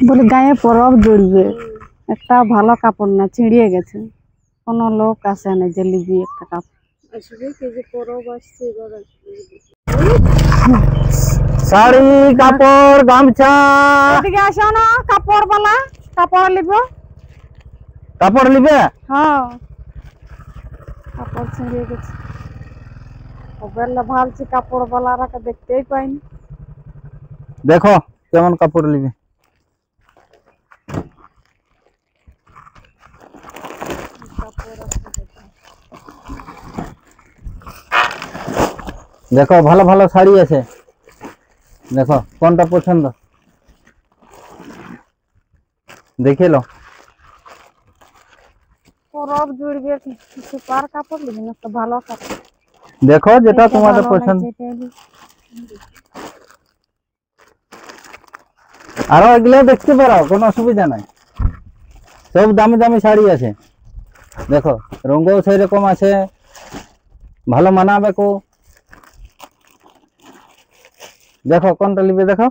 বলে গায়ে পরব জড়বে, একটা ভালো কাপড় না, ছিঁড়িয়ে গেছে। কোনো লোক আসে না যে লিবি একটা কাপড়। শাড়ি, কাপড়, গামছা। এদিকে আসো না, কাপড় বালা কাপড় লিব। কাপড় নিবে? হ্যাঁ, কাপড় ছিঁড়িয়ে গেছে। বেলা ভাবছি কাপড় বালারাকে দেখতেই পাইনি। দেখো কেমন কাপড় নিবে। দেখো ভালো ভালো শাড়ি আছে, দেখো কোনটা পছন্দ দেখে লো। পরব জুড়বে কিছু পার কাপড় লিবি না, একটা ভালো কাপড় দেখো যেটা তোমাদের পছন্দ। আরো এগুলো দেখতে পারো, কোনো অসুবিধা নাই। সব দামি দামি শাড়ি আছে, দেখো রঙও সেরকম আছে, ভালো মানাবে কো। দেখো কোনটা নিবে, দেখো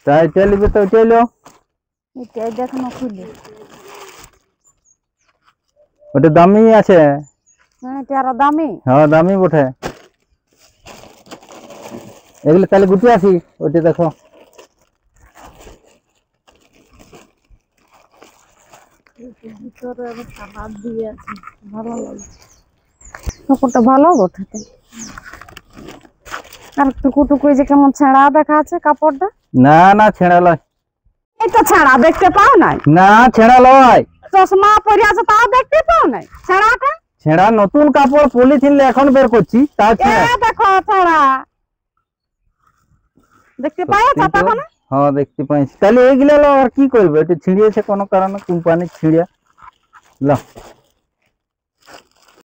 তাই এটা নিবে তো এটাই লো। এটাই দেখো না খুলে। ওটা দামি আছে। হ্যাঁ, এটা আরো দামি। হ্যাঁ দামি বটে। এগুলো তাহলে গুটিয়ে আসি, ওইটা দেখো। ভিতরে আবার কাবাব দিয়ে আছে, ভালো লাগছে। কাপড়টা ভালো বটে। আর টুকু টুকু যে কেমন ছেঁড়া দেখা আছে কাপড়টা। না না ছেঁড়া লয়। এই তো ছেঁড়া দেখতে পাও নাই? না ছেঁড়া লয়। চশমা পরে আছে তাও দেখতে পাও নাই ছেঁড়াটা? ছেঁড়া নতুন কাপড় পলিথিন এখন বের করছি, তাও ছেঁড়া। দেখো ছেঁড়া দেখতে পাও ছাপাখানা। হ্যাঁ দেখতে পাইছি। তাহলে এইগুলা লো আর কি করবে, এটা ছিঁড়িয়েছে কোনো কারণে, কোম্পানি ছিঁড়িয়া লো।